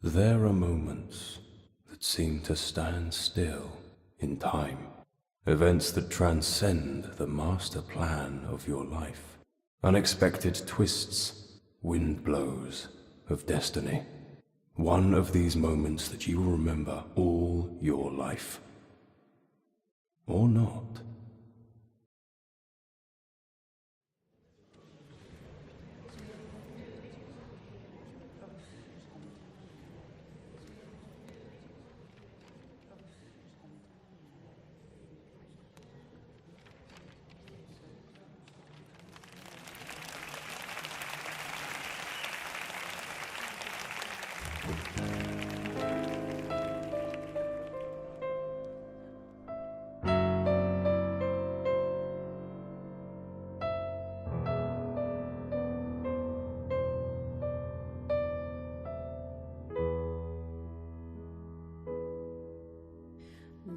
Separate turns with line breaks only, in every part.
There are moments that seem to stand still in time. Events that transcend the master plan of your life. Unexpected twists, wind blows of destiny. One of these moments that you will remember all your life. Or not.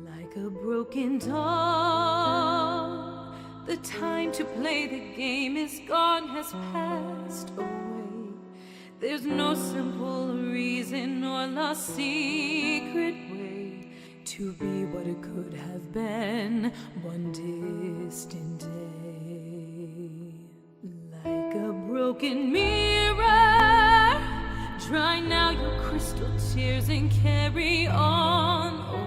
Like a broken doll, the time to play the game is gone, has passed away. There's no simple reason or lost secret way to be what it could have been one distant day. Like a broken mirror, dry now your crystal tears and carry on away.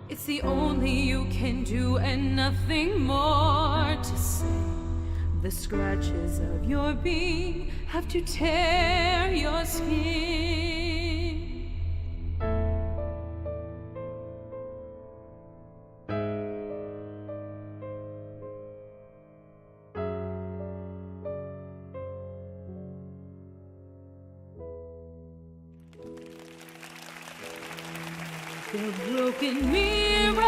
It's the only you can do and nothing more to say. The scratches of your being have to tear your skin. The broken mirror,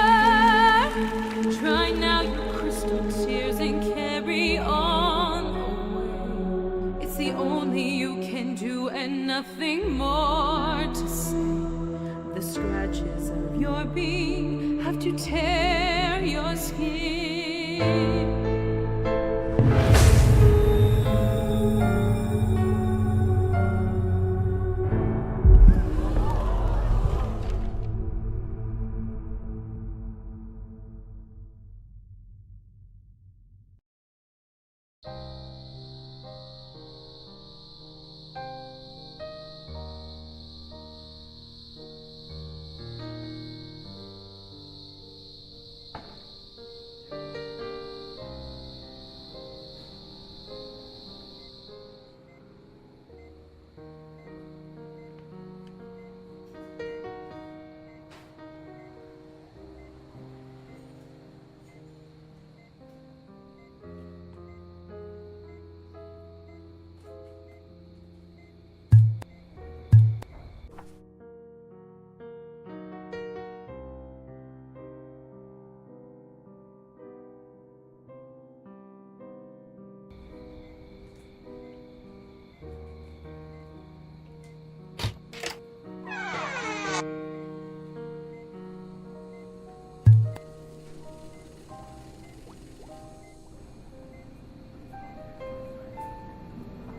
dry now your crystal tears and carry on away. It's the only you can do and nothing more to say. The scratches of your being have to tear your skin.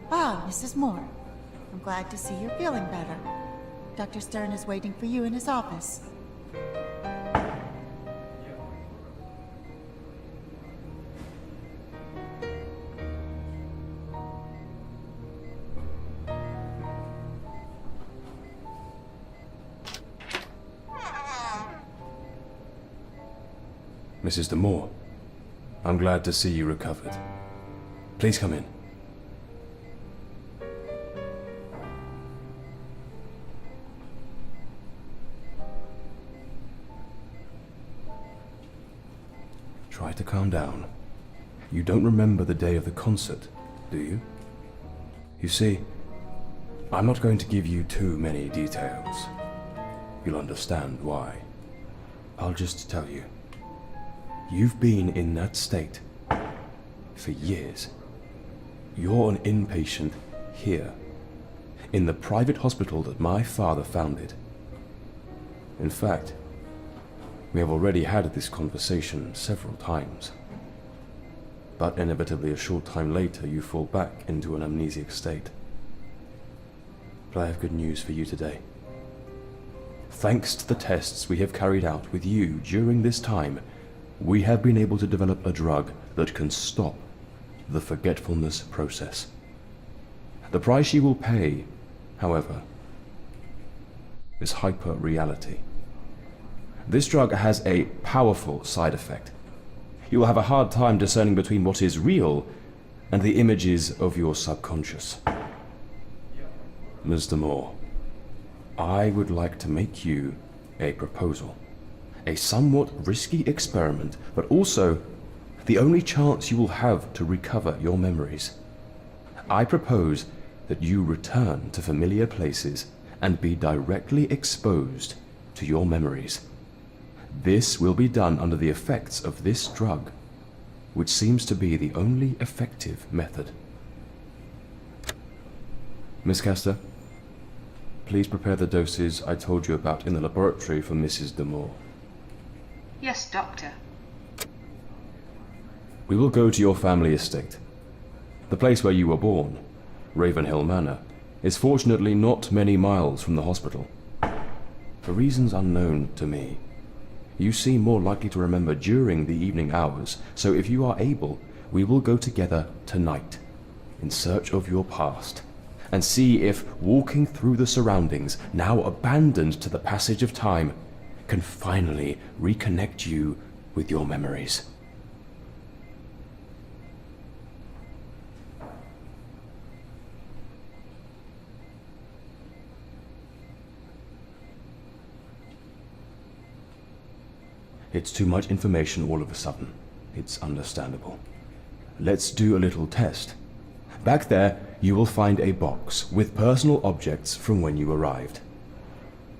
Ah, Mrs. Moore. I'm glad to see you're feeling better. Dr. Stern is waiting for you in his office.
Mrs. de Moore, I'm glad to see you recovered. Please come in. Try to calm down. You don't remember the day of the concert, do you? You see, I'm not going to give you too many details. You'll understand why. I'll just tell you. You've been in that state for years. You're an inpatient here, in the private hospital that my father founded. In fact, we have already had this conversation several times. But inevitably a short time later you fall back into an amnesic state. but I have good news for you today. Thanks to the tests we have carried out with you during this time, we have been able to develop a drug that can stop the forgetfulness process. The price you will pay, however, is hyper-reality. This drug has a powerful side effect. You will have a hard time discerning between what is real and the images of your subconscious. Mr. Moore, I would like to make you a proposal. A somewhat risky experiment, but also the only chance you will have to recover your memories. I propose that you return to familiar places and be directly exposed to your memories. This will be done under the effects of this drug, which seems to be the only effective method. Miss Castor, please prepare the doses I told you about in the laboratory for Mrs. D'Amour.
Yes, Doctor.
We will go to your family estate. The place where you were born, Ravenhill Manor, is fortunately not many miles from the hospital. For reasons unknown to me, you seem more likely to remember during the evening hours, so if you are able, we will go together tonight in search of your past and see if walking through the surroundings, now abandoned to the passage of time, can finally reconnect you with your memories. It's too much information all of a sudden. It's understandable. Let's do a little test. Back there, you will find a box with personal objects from when you arrived.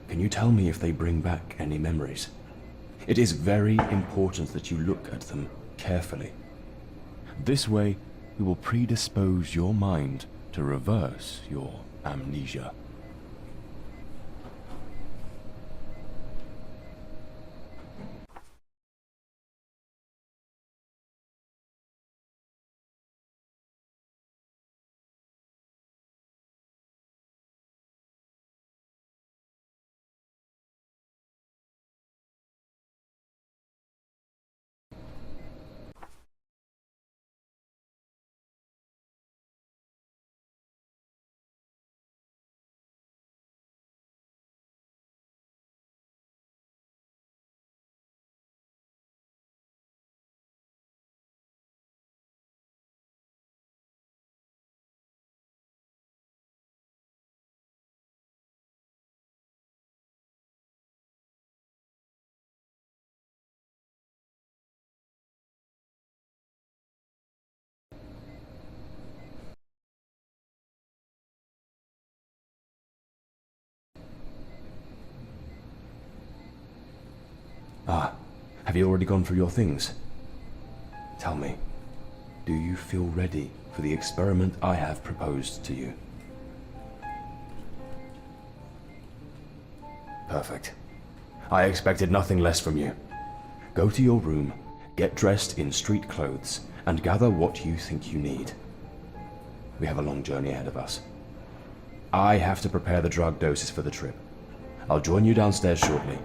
Can you tell me if they bring back any memories? It is very important that you look at them carefully. This way, we will predispose your mind to reverse your amnesia. Have you already gone through your things? Tell me, do you feel ready for the experiment I have proposed to you? Perfect. I expected nothing less from you. Go to your room, get dressed in street clothes, and gather what you think you need. We have a long journey ahead of us. I have to prepare the drug doses for the trip. I'll join you downstairs shortly.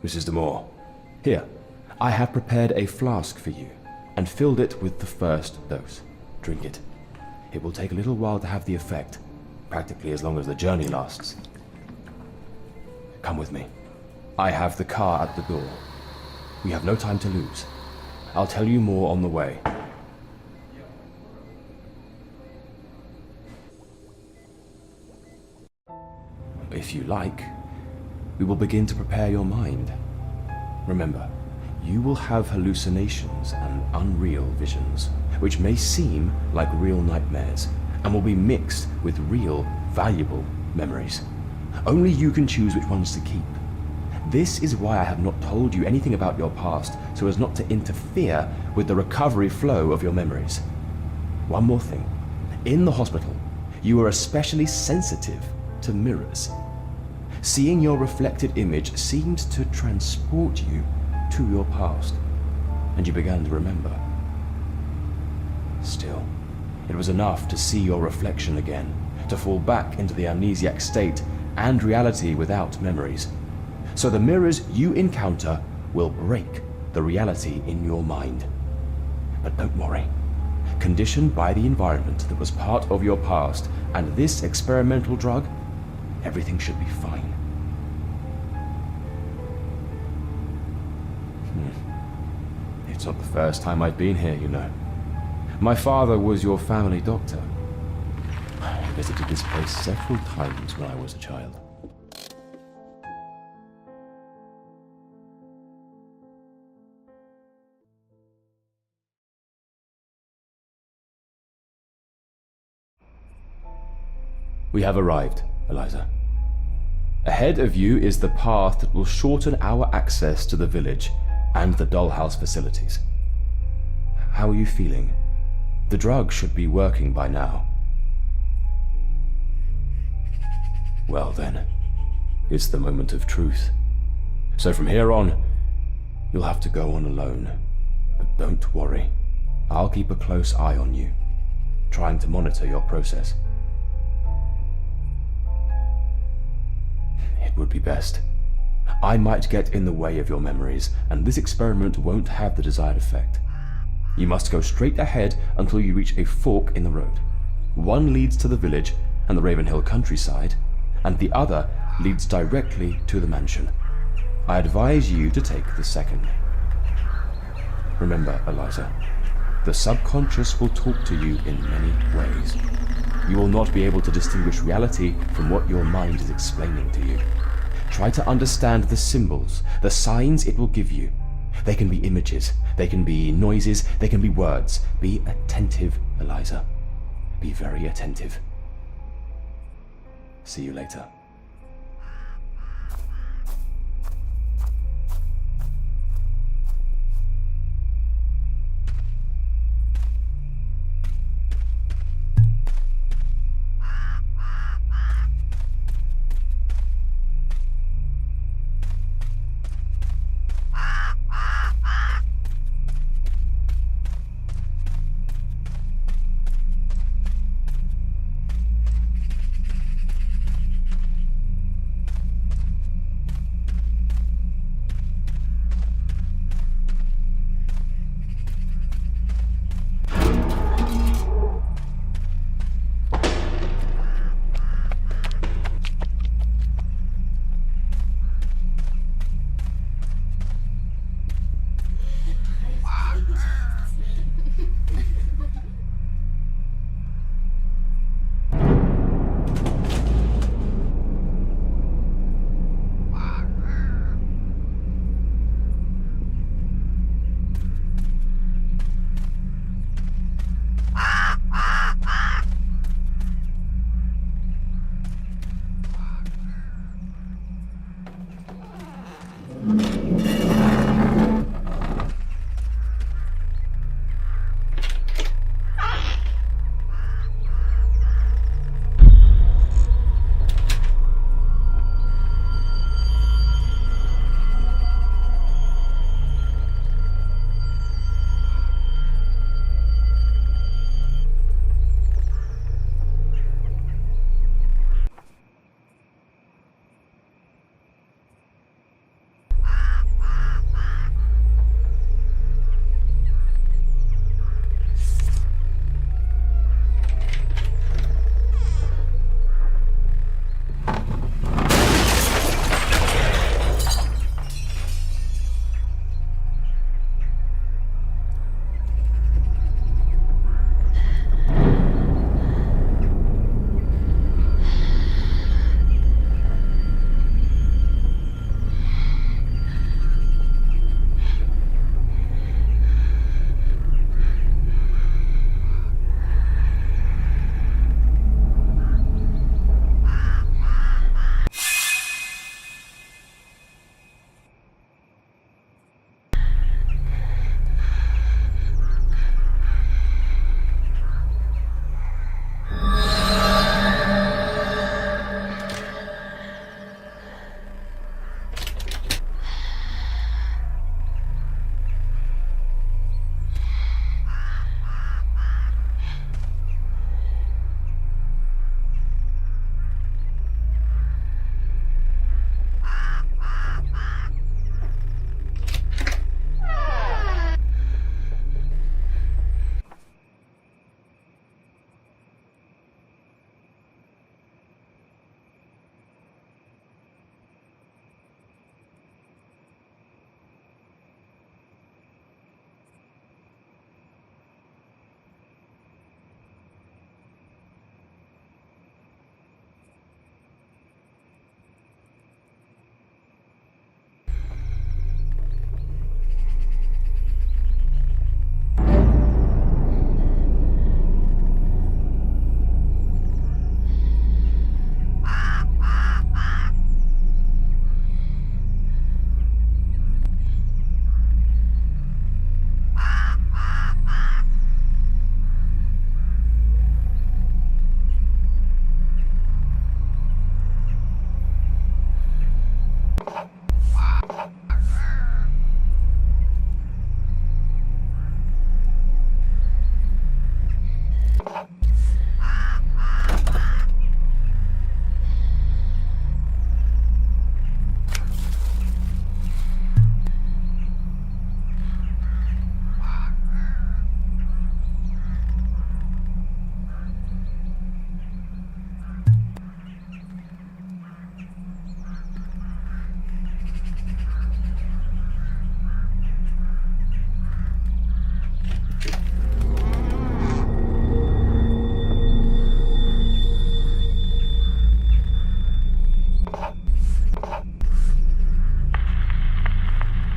Mrs. D'Amour. Here, I have prepared a flask for you and filled it with the first dose. Drink it. It will take a little while to have the effect, practically as long as the journey lasts. Come with me. I have the car at the door. We have no time to lose. I'll tell you more on the way. If you like, we will begin to prepare your mind. Remember, you will have hallucinations and unreal visions, which may seem like real nightmares, and will be mixed with real, valuable memories. Only you can choose which ones to keep. This is why I have not told you anything about your past, so as not to interfere with the recovery flow of your memories. One more thing. In the hospital, you are especially sensitive to mirrors. Seeing your reflected image seemed to transport you to your past, and you began to remember. Still, it was enough to see your reflection again, to fall back into the amnesiac state and reality without memories. So the mirrors you encounter will break the reality in your mind. But don't worry. Conditioned by the environment that was part of your past and this experimental drug, everything should be fine. It's not the first time I've been here, you know. My father was your family doctor. I visited this place several times when I was a child. We have arrived, Eliza. Ahead of you is the path that will shorten our access to the village and the dollhouse facilities. How are you feeling? The drug should be working by now. Well then, it's the moment of truth. So from here on, you'll have to go on alone. But don't worry, I'll keep a close eye on you, trying to monitor your process. It would be best. I might get in the way of your memories, and this experiment won't have the desired effect. You must go straight ahead until you reach a fork in the road. One leads to the village and the Ravenhill countryside, and the other leads directly to the mansion. I advise you to take the second. Remember, Eliza, the subconscious will talk to you in many ways. You will not be able to distinguish reality from what your mind is explaining to you. Try to understand the symbols, the signs it will give you. They can be images, they can be noises, they can be words. Be attentive, Eliza. Be very attentive. See you later.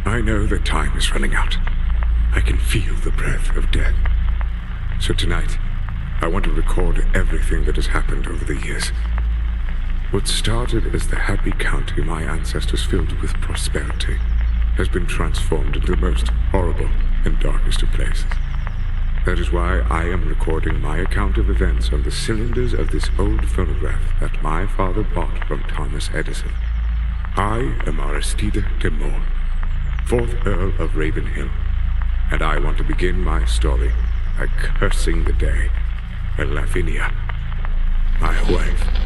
I know that time is running out. I can feel the breath of death. So tonight, I want to record everything that has happened over the years. What started as the happy county my ancestors filled with prosperity has been transformed into the most horrible and darkest of places. That is why I am recording my account of events on the cylinders of this old phonograph that my father bought from Thomas Edison. I am Aristide de Moore, 4th Earl of Ravenhill, and I want to begin my story by cursing the day when Lavinia, my wife,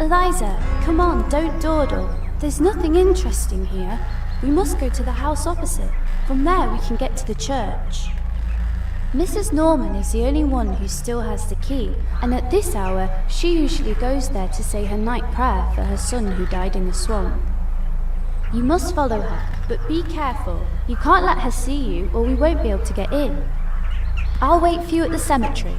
Eliza, come on, don't dawdle. There's nothing interesting here. We must go to the house opposite. From there we can get to the church. Mrs. Norman is the only one who still has the key, and at this hour she usually goes there to say her night prayer for her son who died in the swamp. You must follow her, but be careful. You can't let her see you or we won't be able to get in. I'll wait for you at the cemetery.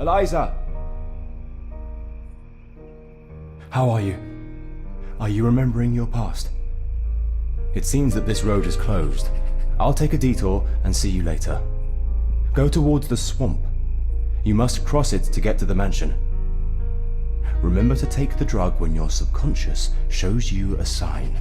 Eliza! How are you? Are you remembering your past? It seems that this road is closed. I'll take a detour and see you later. Go towards the swamp. You must cross it to get to the mansion. Remember to take the drug when your subconscious shows you a sign.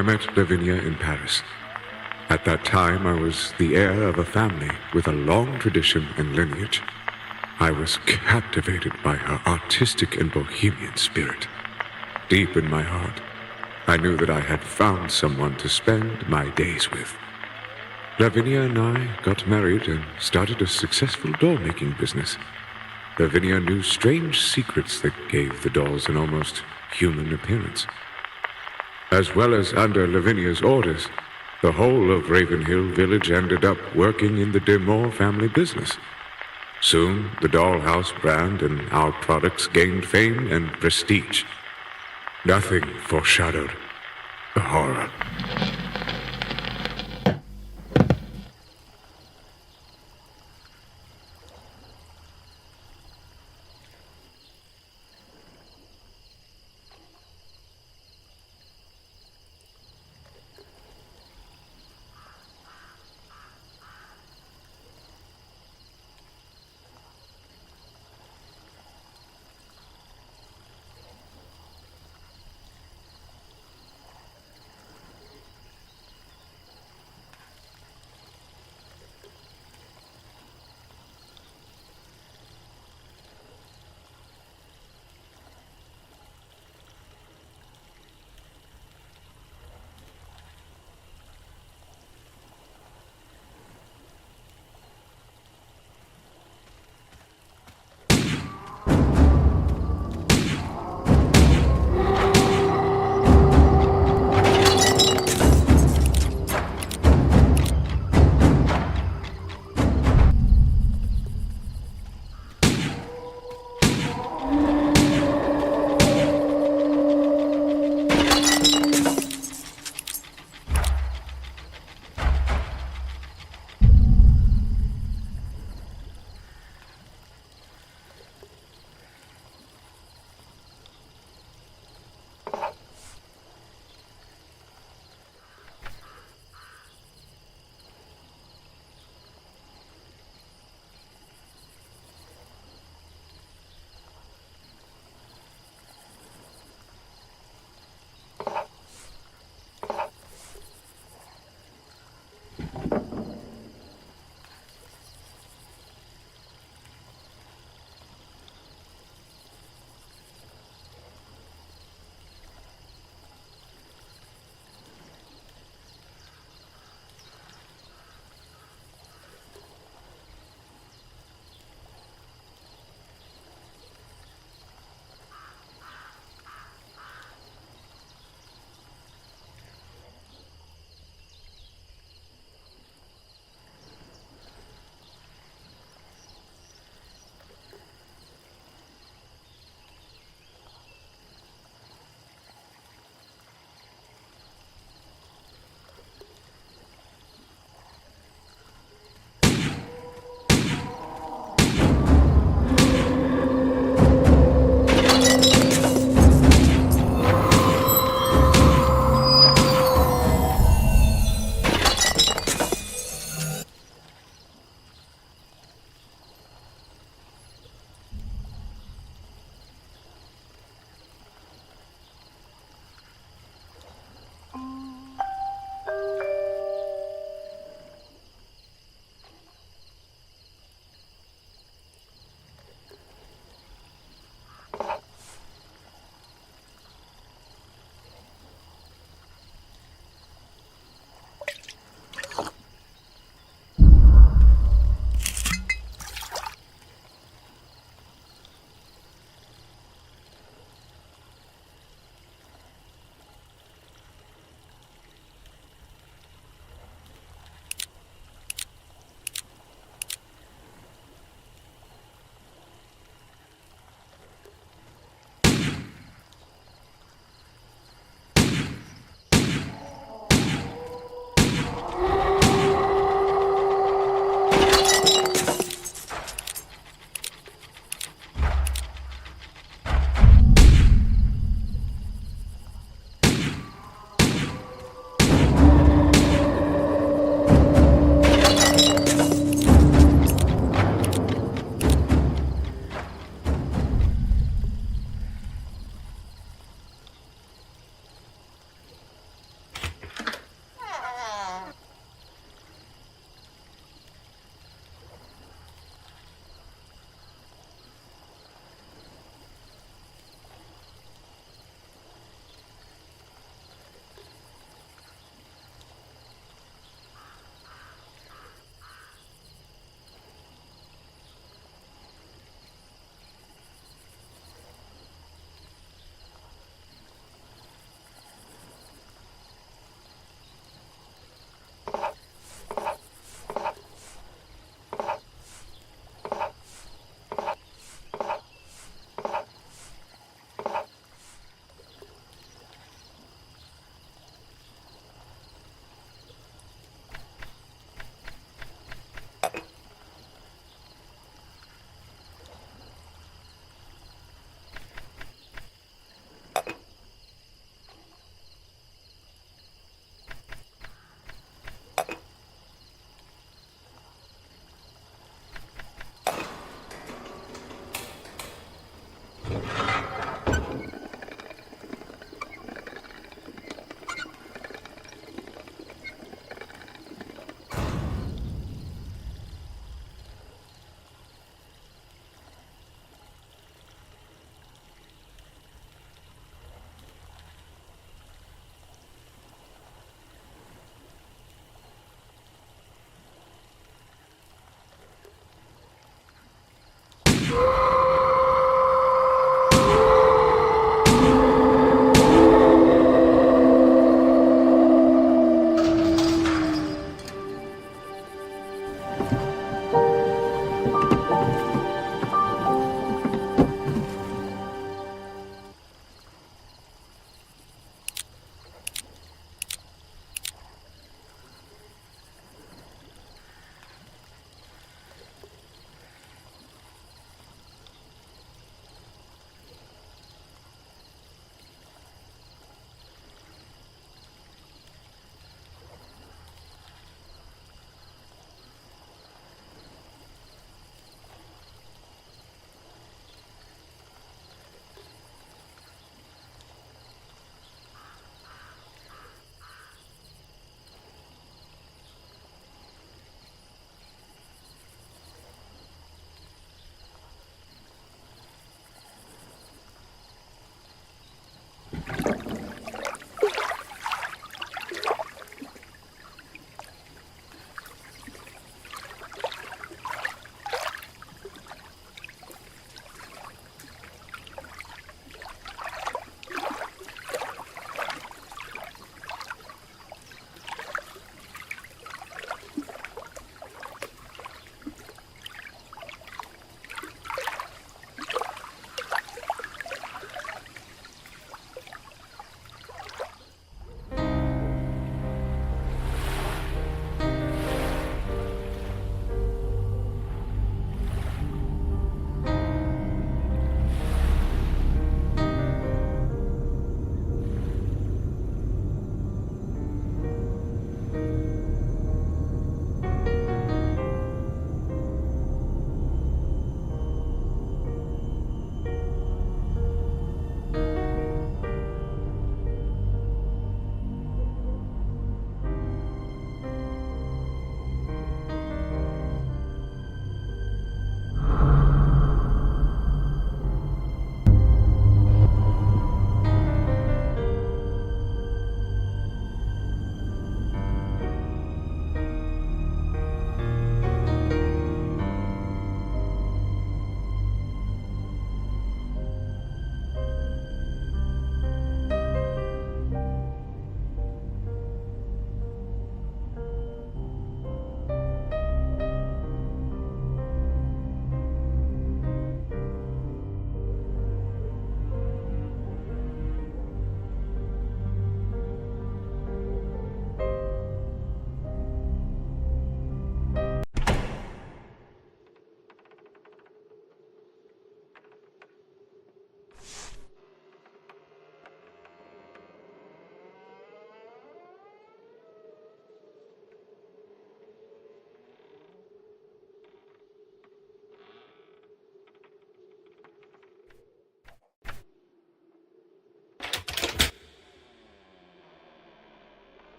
I met Lavinia in Paris. At that time, I was the heir of a family with a long tradition and lineage. I was captivated by her artistic and bohemian spirit. Deep in my heart, I knew that I had found someone to spend my days with. Lavinia and I got married and started a successful doll-making business. Lavinia knew strange secrets that gave the dolls an almost human appearance. As well as under Lavinia's orders, the whole of Ravenhill Village ended up working in the Demore family business. Soon, the Dollhouse brand and our products gained fame and prestige. Nothing foreshadowed the horror.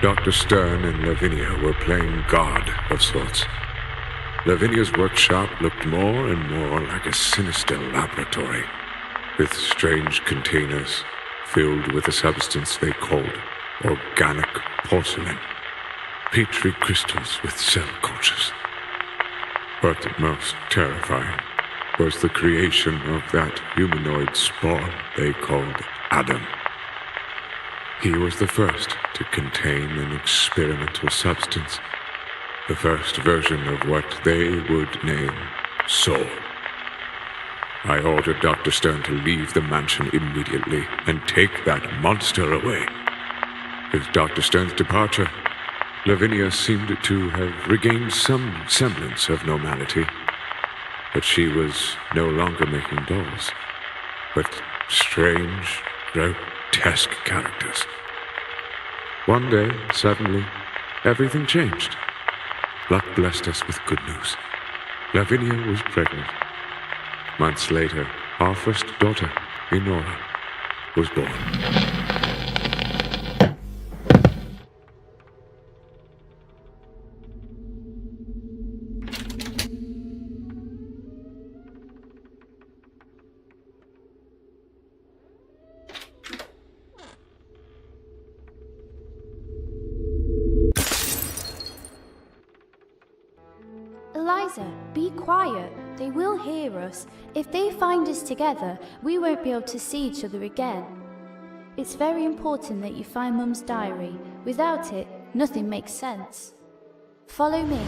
Dr. Stern and Lavinia were playing God of sorts. Lavinia's workshop looked more and more like a sinister laboratory, with strange containers filled with a substance they called organic porcelain, petri crystals with cell cultures. But most terrifying was the creation of that humanoid spawn they called Adam. He was the first to contain an experimental substance, the first version of what they would name Soul. I ordered Dr. Stern to leave the mansion immediately and take that monster away. With Dr. Stern's departure, Lavinia seemed to have regained some semblance of normality, but she was no longer making dolls, but strange, grotesque characters. One day, suddenly, everything changed. Luck blessed us with good news. Lavinia was pregnant. Months later, our first daughter, Enora, was born.
Eliza, be quiet. They will hear us. If they find us together, we won't be able to see each other again. It's very important that you find Mum's diary. Without it, nothing makes sense. Follow me.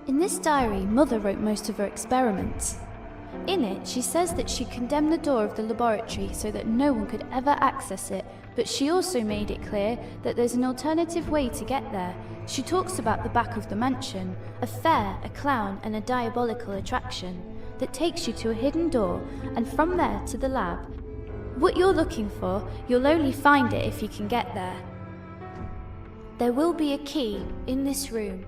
In this diary, Mother wrote most of her experiments. In it, she says that she condemned the door of the laboratory so that no one could ever access it, but she also made it clear that there's an alternative way to get there. She talks about the back of the mansion, a fair, a clown, and a diabolical attraction that takes you to a hidden door, and from there to the lab. What you're looking for, you'll only find it if you can get there. There will be a key in this room.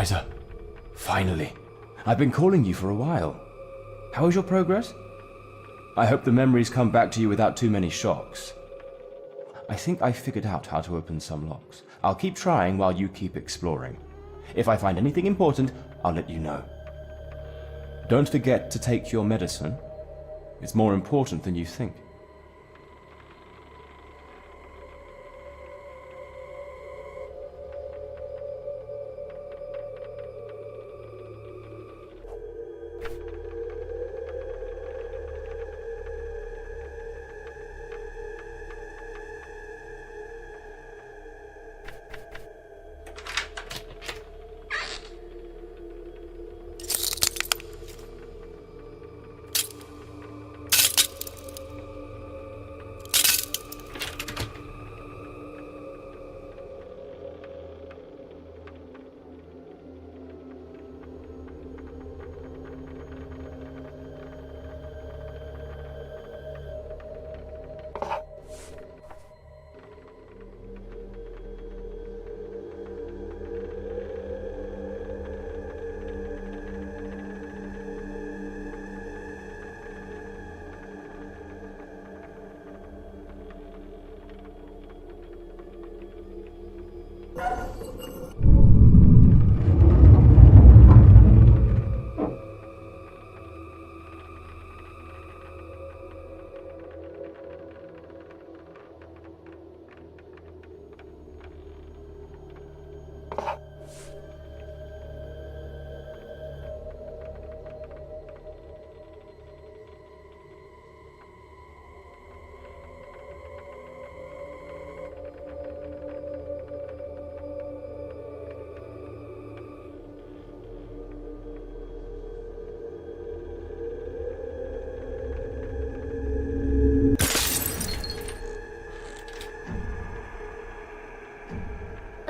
Eliza, finally. I've been calling you for a while. How is your progress? I hope the memories come back to you without too many shocks. I think I figured out how to open some locks. I'll keep trying while you keep exploring. If I find anything important, I'll let you know. Don't forget to take your medicine. It's more important than you think.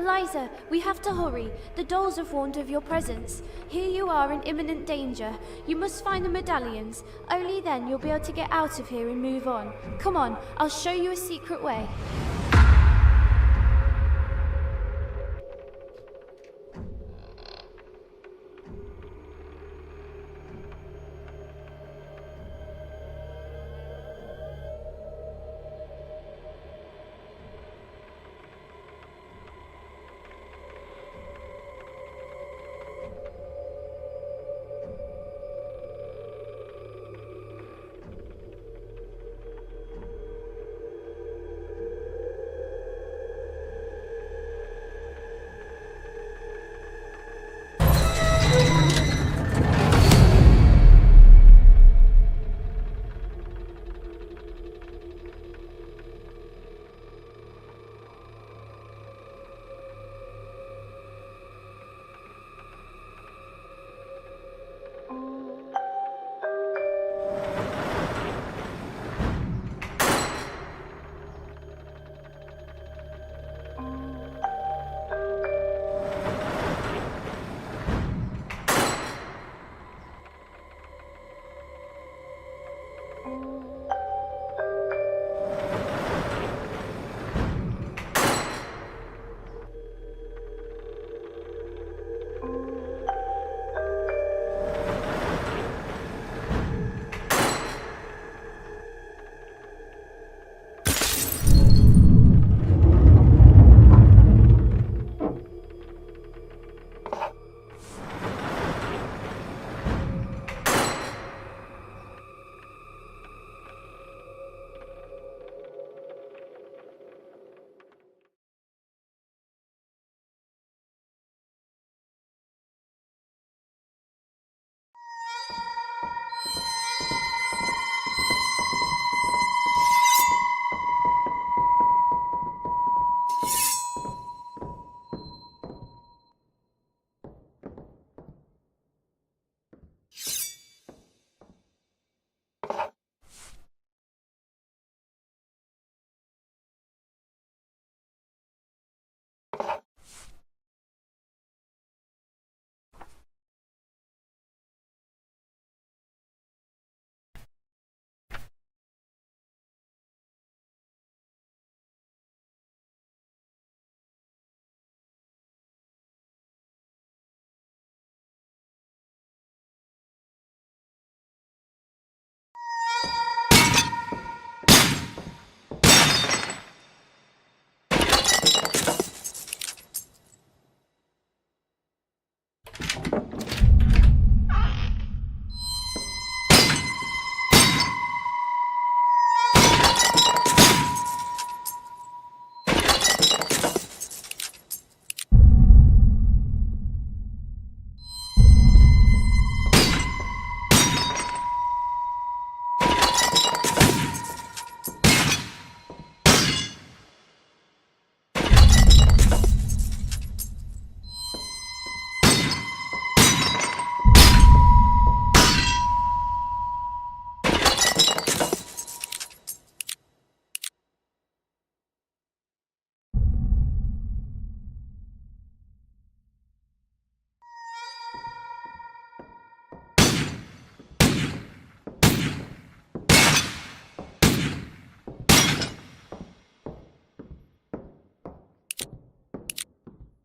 Eliza, we have to hurry. The dolls have warned of your presence. Here you are in imminent danger. You must find the medallions. Only then you'll be able to get out of here and move on. Come on, I'll show you a secret way.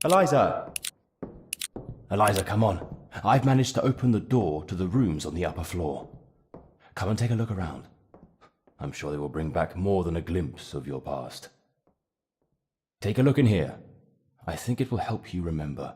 Eliza! Eliza, come on. I've managed to open the door to the rooms on the upper floor. Come and take a look around. I'm sure they will bring back more than a glimpse of your past. Take a look in here. I think it will help you remember.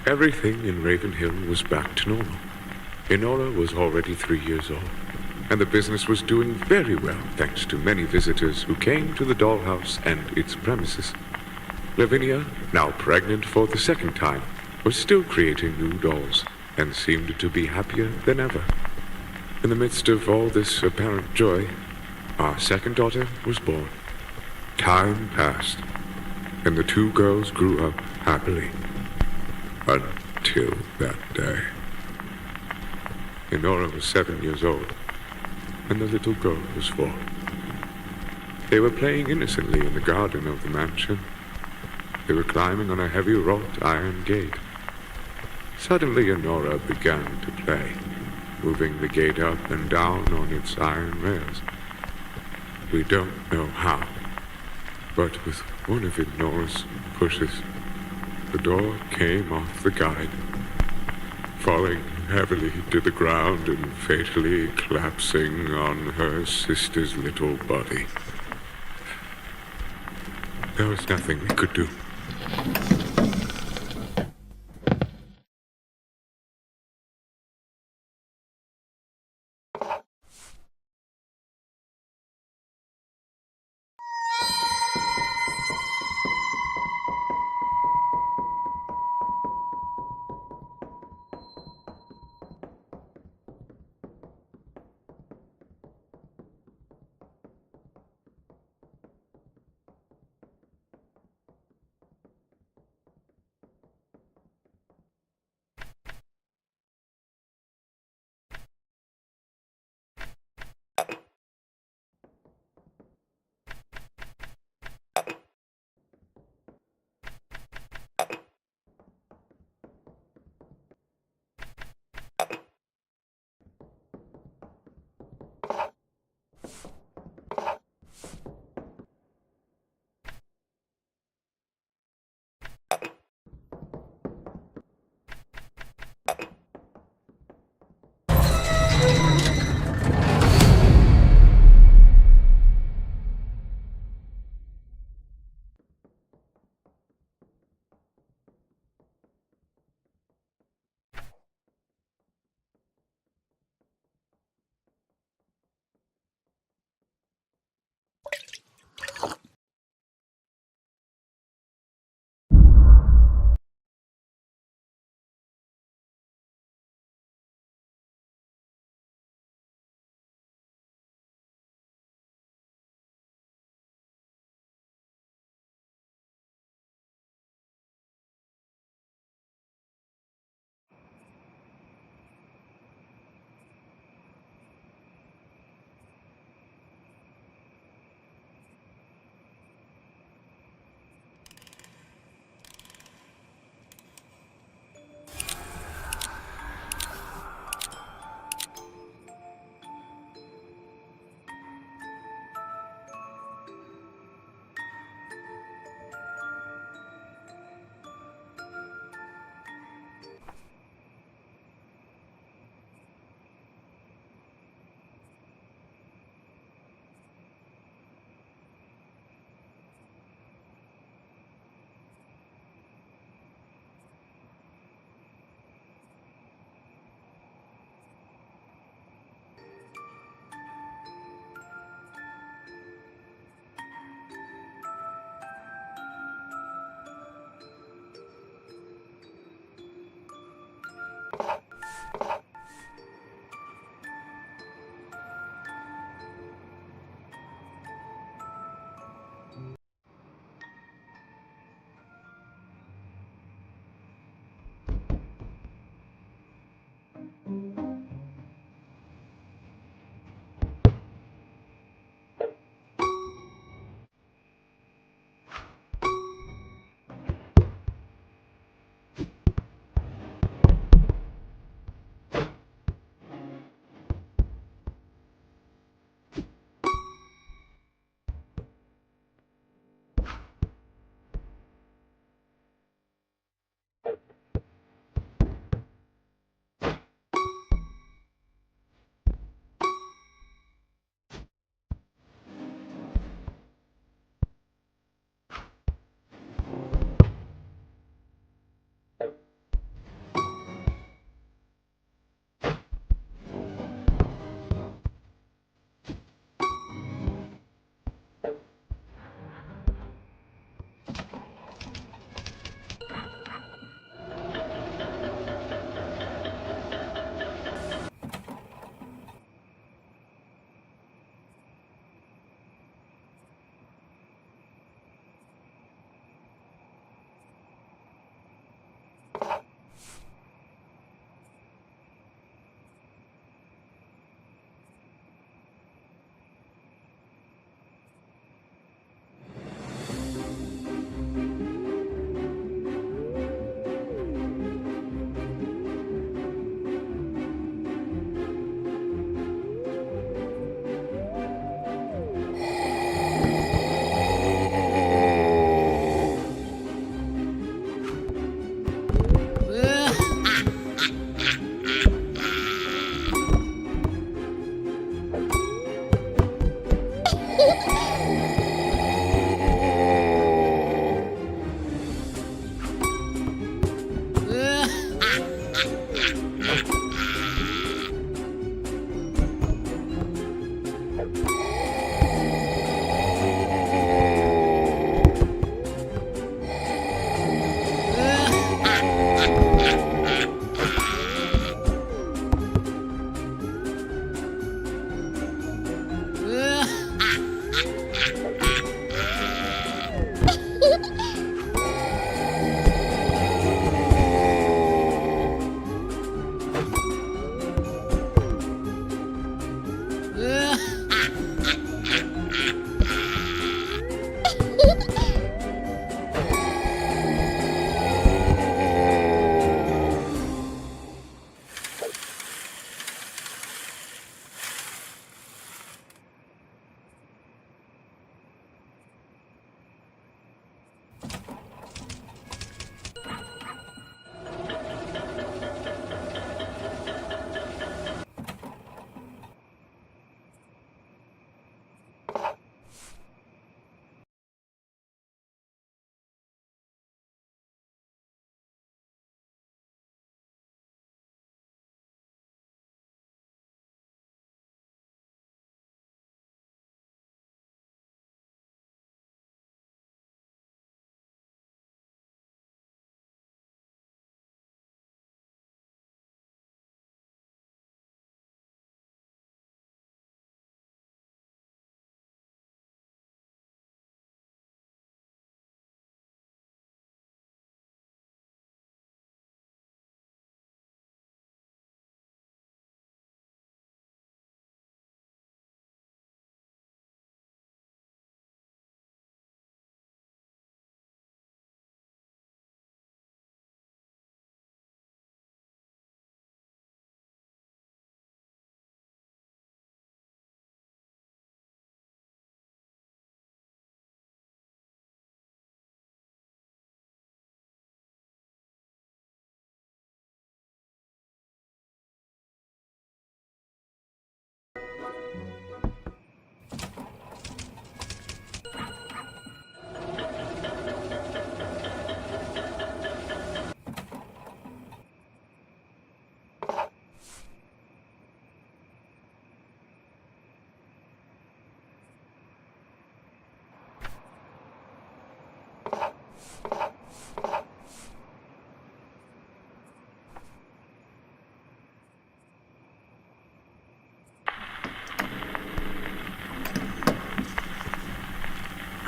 Everything in Ravenhill was back to normal. Enora was already 3 years old, and the business was doing very well thanks to many visitors who came to the dollhouse and its premises. Lavinia, now pregnant for the second time, was still creating new dolls and seemed to be happier than ever. In the midst of all this apparent joy, our second daughter was born. Time passed, and the two girls grew up happily. Until that day. Enora was 7 years old, and the little girl was 4. They were playing innocently in the garden of the mansion They were climbing on a heavy wrought iron gate. Suddenly Honora began to play, moving the gate up and down on its iron rails. We don't know how, but with one of Honora's pushes, the door came off the guide, falling heavily to the ground and fatally collapsing on her sister's little body. There was nothing we could do.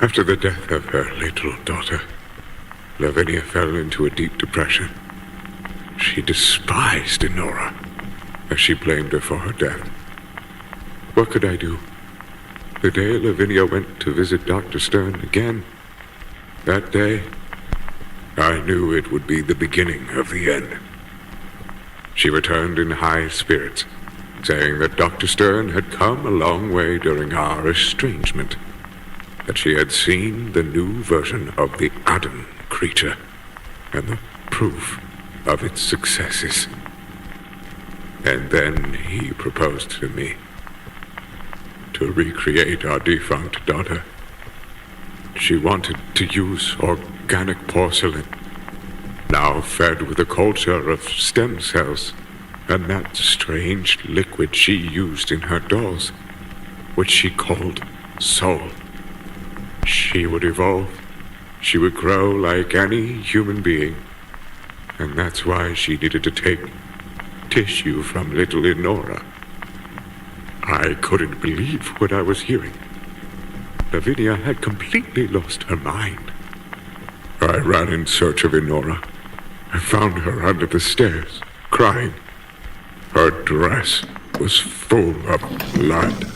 After the death of her little daughter, Lavinia fell into a deep depression. She despised Enora, as she blamed her for her death. What could I do? The day Lavinia went to visit Dr. Stern again, that day, I knew it would be the beginning of the end. She returned in high spirits, saying that Dr. Stern had come a long way during our estrangement, that she had seen the new version of the Adam creature, and the proof of its successes. And then he proposed to me to recreate our defunct daughter. She wanted to use organic porcelain, now fed with a culture of stem cells, and that strange liquid she used in her dolls, which she called soul. She would evolve. She would grow like any human being. And that's why she needed to take tissue from little Enora. I couldn't believe what I was hearing. Lavinia had completely lost her mind. I ran in search of Enora. I found her under the stairs, crying. Her dress was full of blood.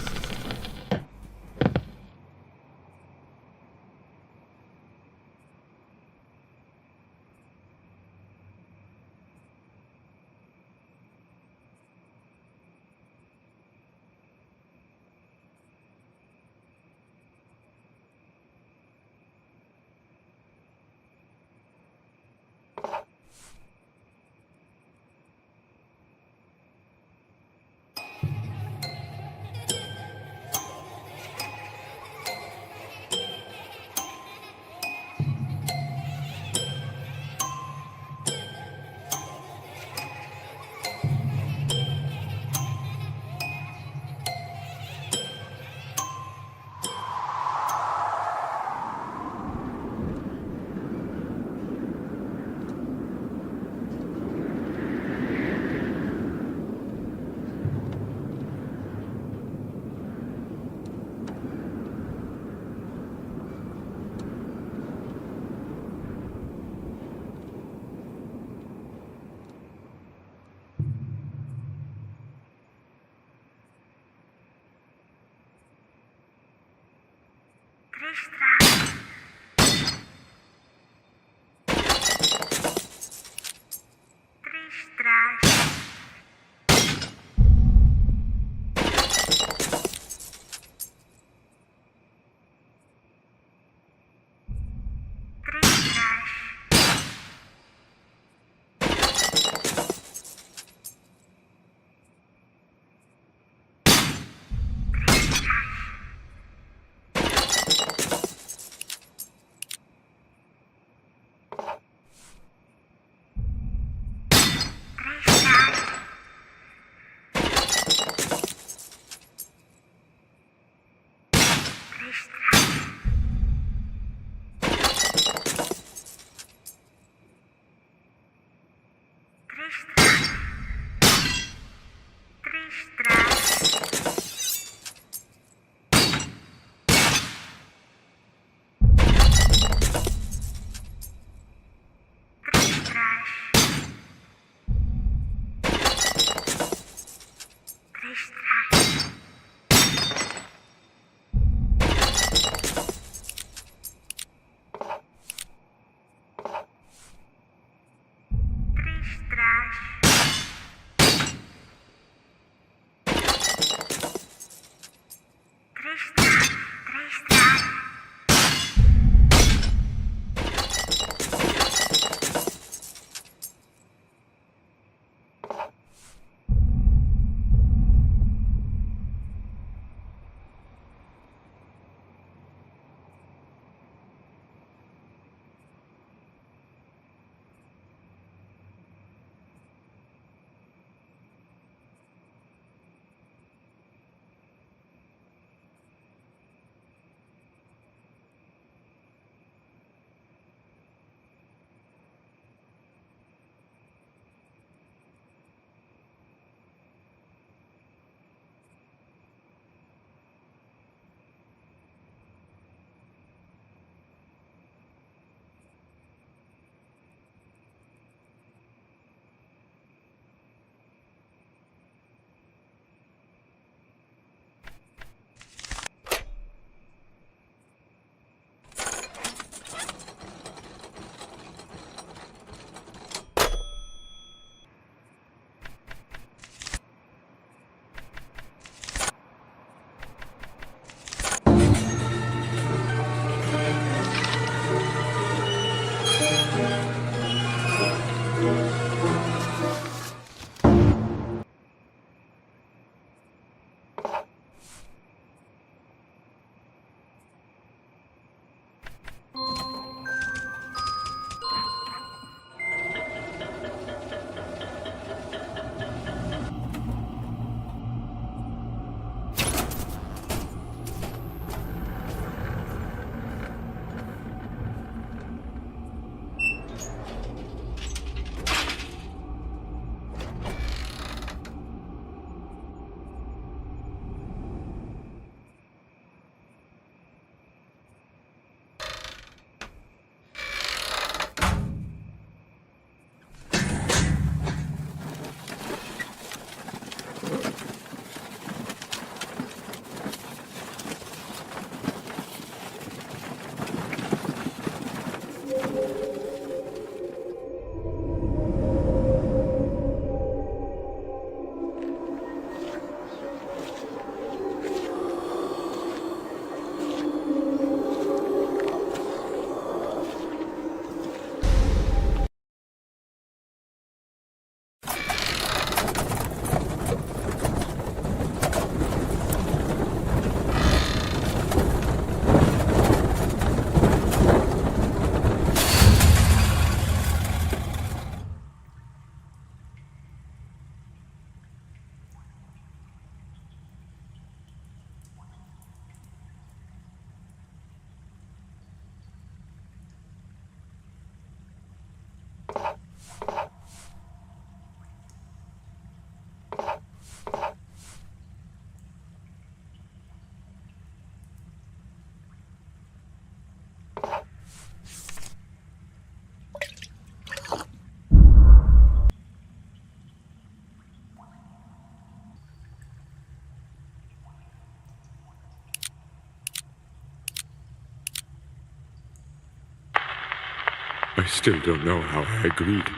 still don't know how I agreed.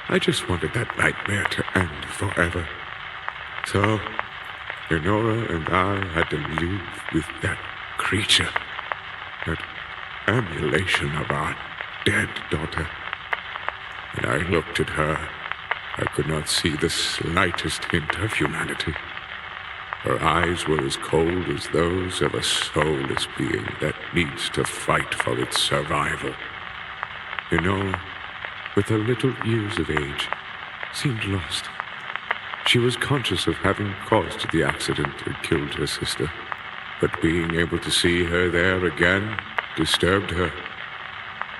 I just wanted that nightmare to end forever. So, Lenora and I had to live with that creature, that emulation of our dead daughter. When I looked at her, I could not see the slightest hint of humanity. Her eyes were as cold as those of a soulless being that needs to fight for its survival. You know, with her little years of age, seemed lost. She was conscious of having caused the accident that killed her sister, but being able to see her there again disturbed her.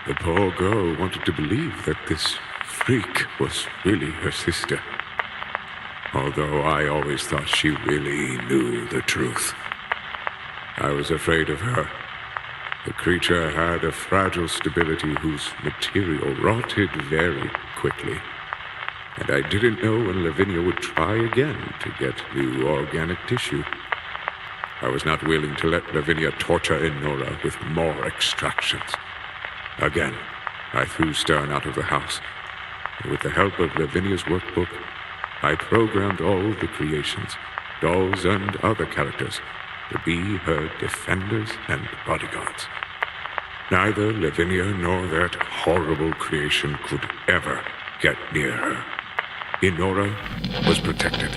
The poor girl wanted to believe that this freak was really her sister, although I always thought she really knew the truth. I was afraid of her. The creature had a fragile stability whose material rotted very quickly, and I didn't know when Lavinia would try again to get new organic tissue. I was not willing to let Lavinia torture Enora with more extractions. Again, I threw Stern out of the house, and with the help of Lavinia's workbook, I programmed all the creations, dolls and other characters, to be her defenders and bodyguards. Neither Lavinia nor that horrible creation could ever get near her. Enora was protected.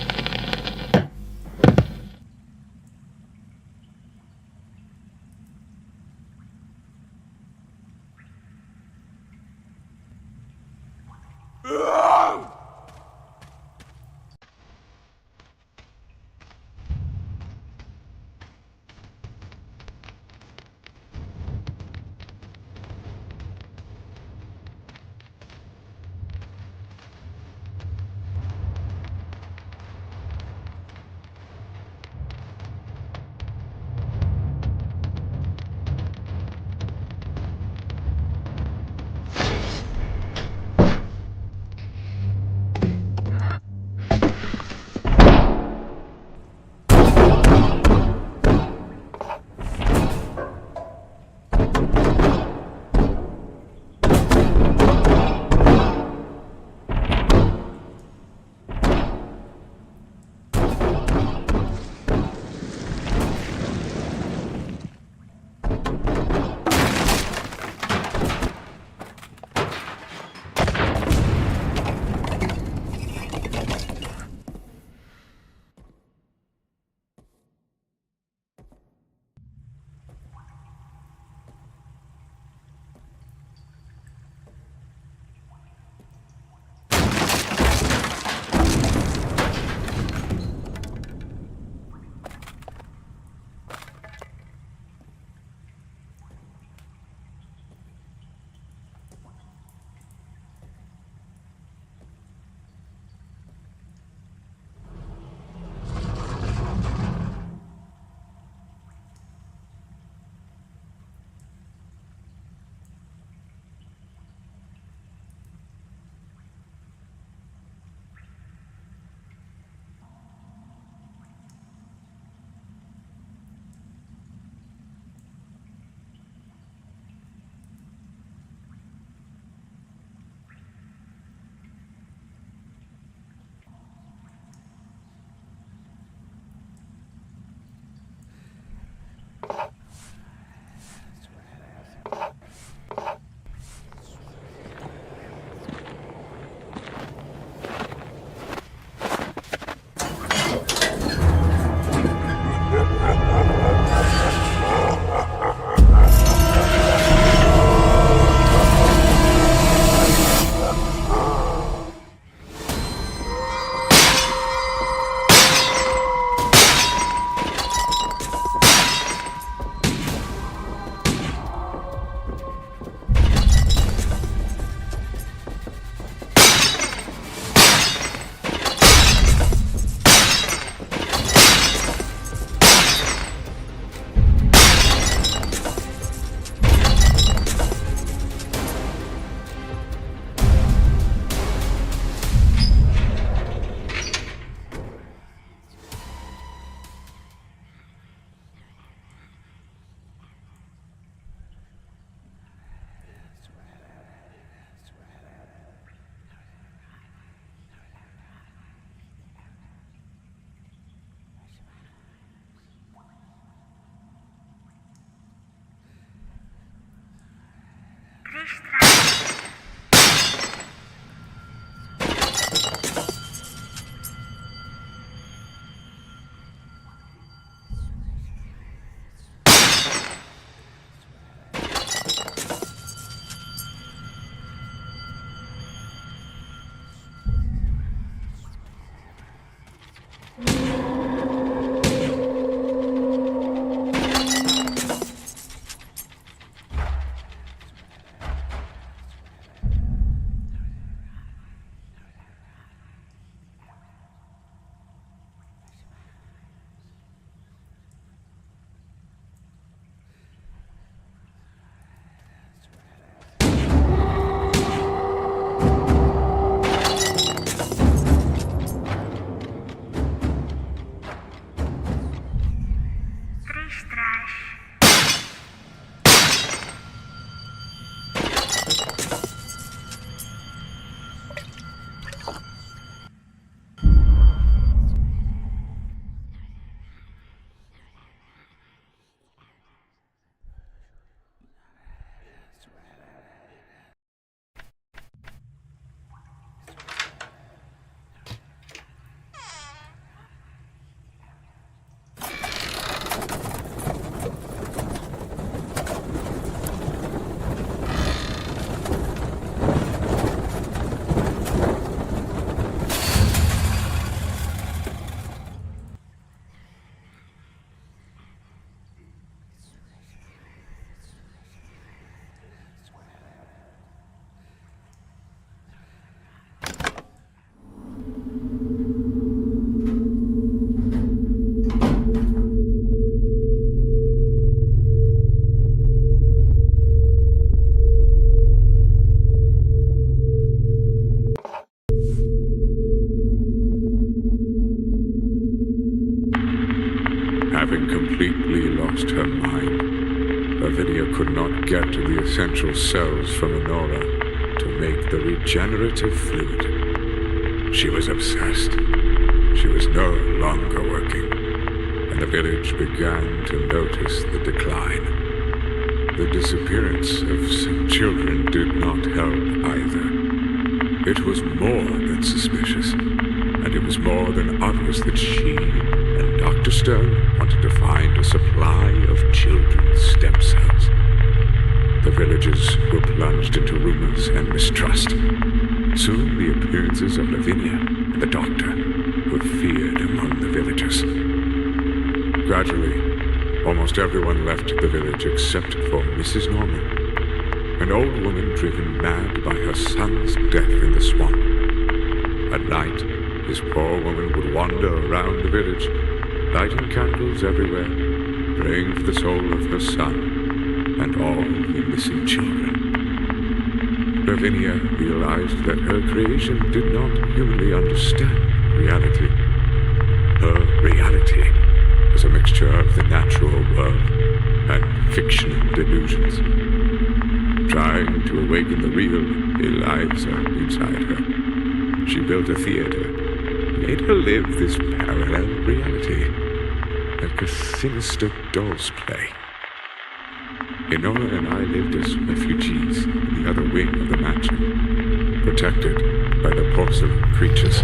Having completely lost her mind, Lavinia could not get to the essential cells from Honora to make the regenerative fluid. She was obsessed. She was no longer working, and the village began to notice the decline. The disappearance of some children did not help either. It was more than suspicious, and it was more than obvious that she and Dr. Stern wanted to find a supply of children's stem cells. The villagers were plunged into rumors and mistrust. Soon the appearances of Lavinia and the doctor were feared among the villagers. Gradually, almost everyone left the village except for Mrs. Norman, an old woman driven mad by her son's death in the swamp. At night, this poor woman would wander around the village, lighting candles everywhere, praying for the soul of her son and all the missing children. Lavinia realized that her creation did not humanly understand reality. Her reality was a mixture of the natural world and fictional delusions. Trying to awaken the real Eliza inside her, she built a theater, made her live this parallel reality, like a sinister doll's play. Enola and I lived as refugees in the other wing of the mansion, protected by the porcelain creatures.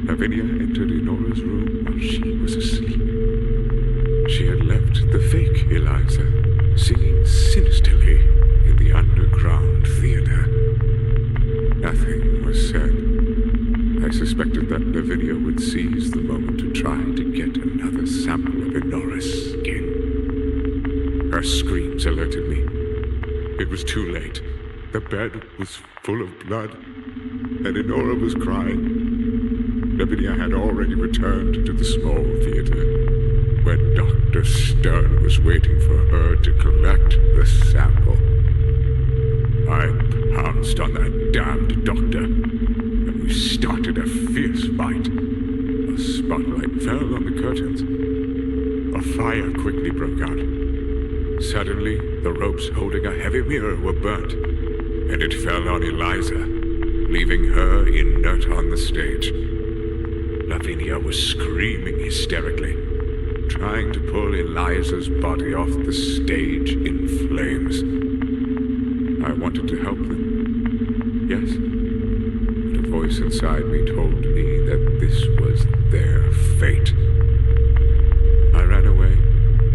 Lavinia entered Enora's room while she was asleep. She had left the fake Eliza singing sinisterly in the underground theater. Nothing was said. I suspected that Lavinia would seize the moment to try to get another sample of Enora's skin. Her screams alerted me. It was too late. The bed was full of blood, and Enora was crying. Lavinia had already returned to the small theater, where Dr. Stern was waiting for her to collect the sample. I pounced on that damned doctor, and we started a fierce fight. A spotlight fell on the curtains. A fire quickly broke out. Suddenly, the ropes holding a heavy mirror were burnt, and it fell on Eliza, leaving her inert on the stage. Lavinia was screaming hysterically, trying to pull Eliza's body off the stage in flames. I wanted to help them, yes, but a voice inside me told me that this was their fate. I ran away,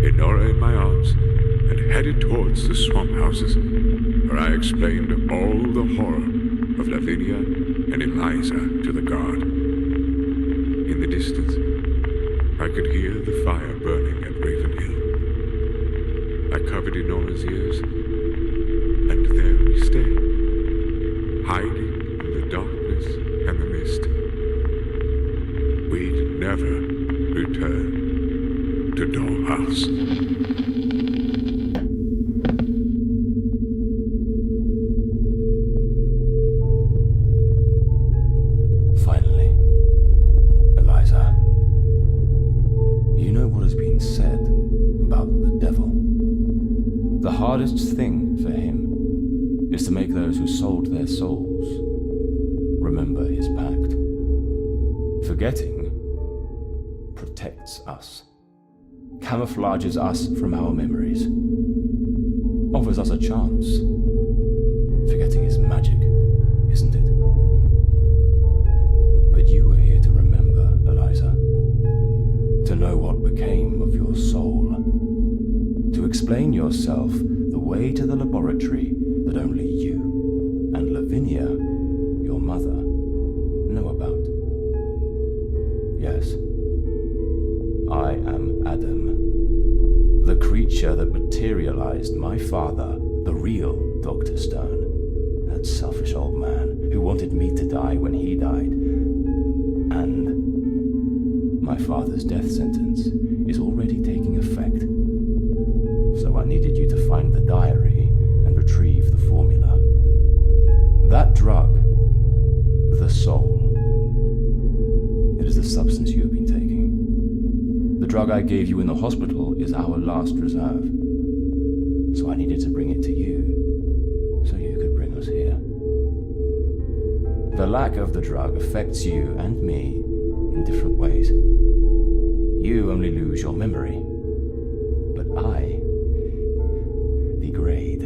Enora in my arms, and headed towards the swamp houses, where I explained all the horror of Lavinia and Eliza to the guard. In the distance, I could hear the fire burning at Raven Hill. I covered Enora's ears, and there we stay, hiding in the darkness and the mist. We'd never return to Dollhouse.
The hardest thing for him is to make those who sold their souls remember his pact. Forgetting protects us, camouflages us from our memories, offers us a chance. Forgetting is magic, isn't it? But you were here to remember, Eliza, to know what became of your soul, to explain yourself the way to the laboratory that only you and Lavinia, your mother, know about. Yes, I am Adam, the creature that materialized my father, the real Dr. Stern, that selfish old man who wanted me to die when he died. And my father's death sentence is already taking effect. So I needed you to find the diary and retrieve the formula. That drug, the soul, it is the substance you have been taking. The drug I gave you in the hospital is our last reserve. So I needed to bring it to you, so you could bring us here. The lack of the drug affects you and me in different ways. You only lose your memory, but I degrade.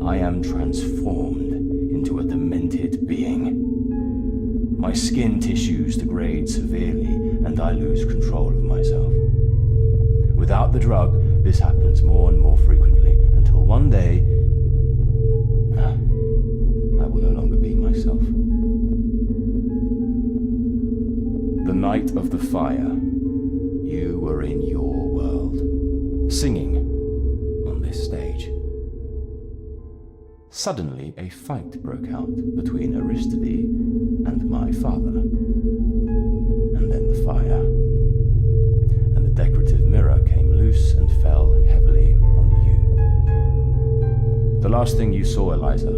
I am transformed into a demented being. My skin tissues degrade severely, and I lose control of myself. Without the drug, this happens more and more frequently, until one day, I will no longer be myself. The night of the fire, you were in your world, singing on this stage. Suddenly, a fight broke out between Aristide and my father. And then the fire. And the decorative mirror came loose and fell heavily on you. The last thing you saw, Eliza,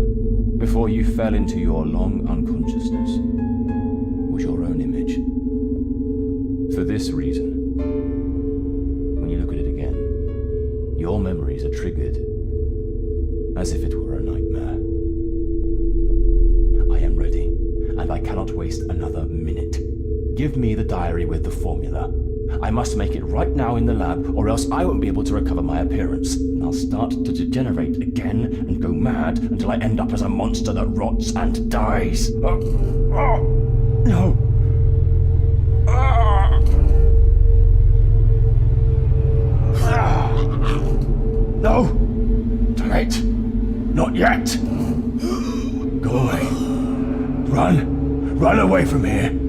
before you fell into your long unconsciousness, was your own image. For this reason, when you look at it again, your memories are triggered as if it were a nightmare. I am ready, and I cannot waste another minute. Give me the diary with the formula. I must make it right now in the lab, or else I won't be able to recover my appearance, and I'll start to degenerate again and go mad until I end up as a monster that rots and dies. No! away from here.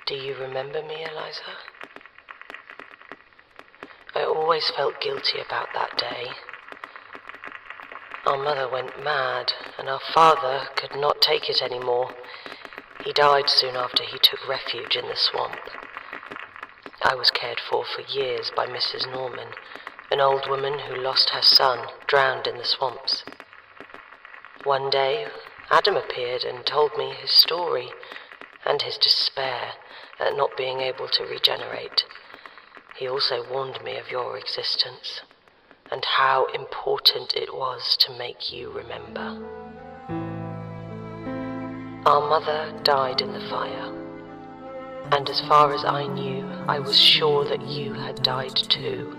Do you remember me, Eliza? I always felt guilty about that day. Our mother went mad, and our father could not take it anymore. He died soon after he took refuge in the swamp. I was cared for years by Mrs. Norman, an old woman who lost her son, drowned in the swamps. One day, Adam appeared and told me his story and his despair at not being able to regenerate. He also warned me of your existence and how important it was to make you remember. Our mother died in the fire, and as far as I knew, I was sure that you had died too.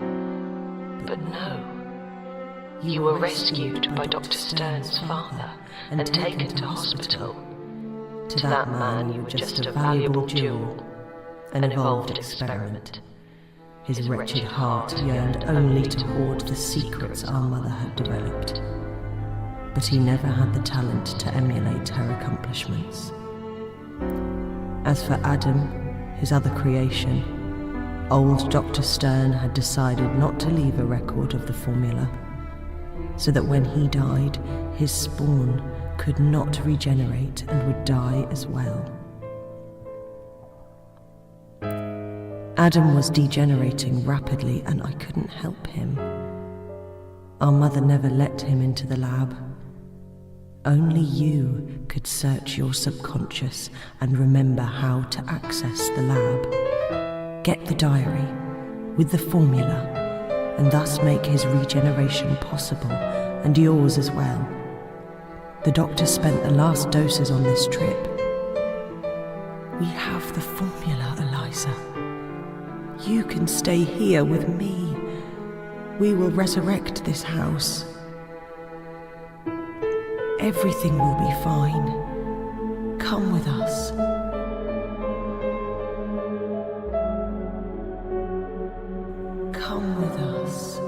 But no. You were rescued by Dr. Stern's father and taken to hospital. To that man, you were just a valuable jewel, an evolved experiment. His wretched heart yearned only to hoard the secrets our mother had developed. But he never had the talent to emulate her accomplishments. As for Adam, his other creation, old Dr. Stern had decided not to leave a record of the formula, so that when he died, his spawn could not regenerate and would die as well. Adam was degenerating rapidly, and I couldn't help him. Our mother never let him into the lab. Only you could search your subconscious and remember how to access the lab, get the diary with the formula, and thus make his regeneration possible, and yours as well. The doctor spent the last doses on this trip. We have the formula, Eliza. You can stay here with me. We will resurrect this house. Everything will be fine. Come with us. Come with us.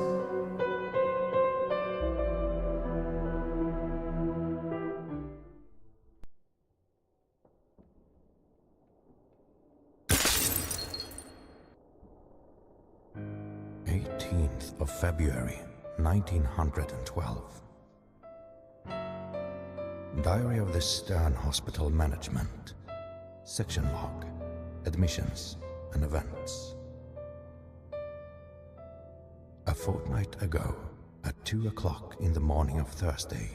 Of February 1912. Diary of the Stern Hospital Management. Section log. Admissions and events. A fortnight ago, at 2 o'clock in the morning of Thursday,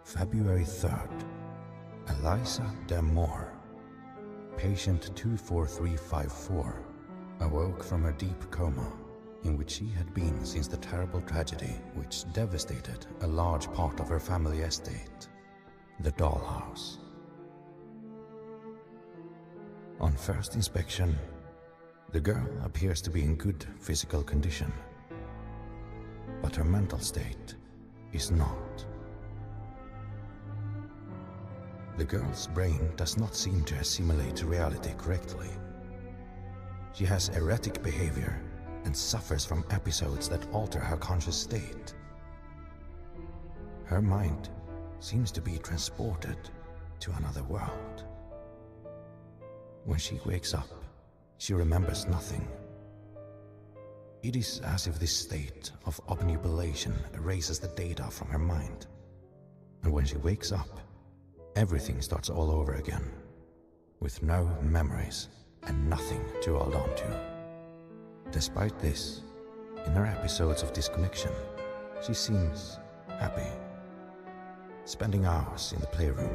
February 3rd, Eliza de Moore, patient 24354, awoke from a deep coma in which she had been since the terrible tragedy which devastated a large part of her family estate, the Dollhouse. On first inspection, The girl appears to be in good physical condition, but her mental state is not. The girl's brain does not seem to assimilate reality correctly. She has erratic behavior and suffers from episodes that alter her conscious state. Her mind seems to be transported to another world. When she wakes up, she remembers nothing. It is as if this state of obnubilation erases the data from her mind. And when she wakes up, everything starts all over again, with no memories and nothing to hold on to. Despite this, in her episodes of disconnection, she seems happy, spending hours in the playroom,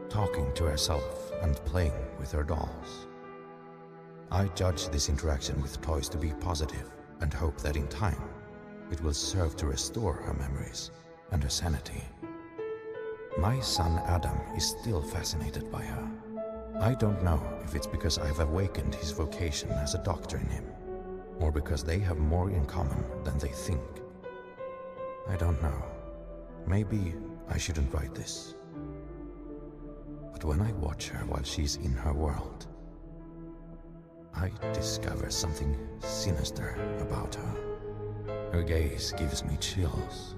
talking to herself and playing with her dolls. I judge this interaction with toys to be positive and hope that in time it will serve to restore her memories and her sanity. My son Adam is still fascinated by her. I don't know if it's because I have awakened his vocation as a doctor in him, or because they have more in common than they think. I don't know. Maybe I shouldn't write this. But when I watch her while she's in her world, I discover something sinister about her. Her gaze gives me chills,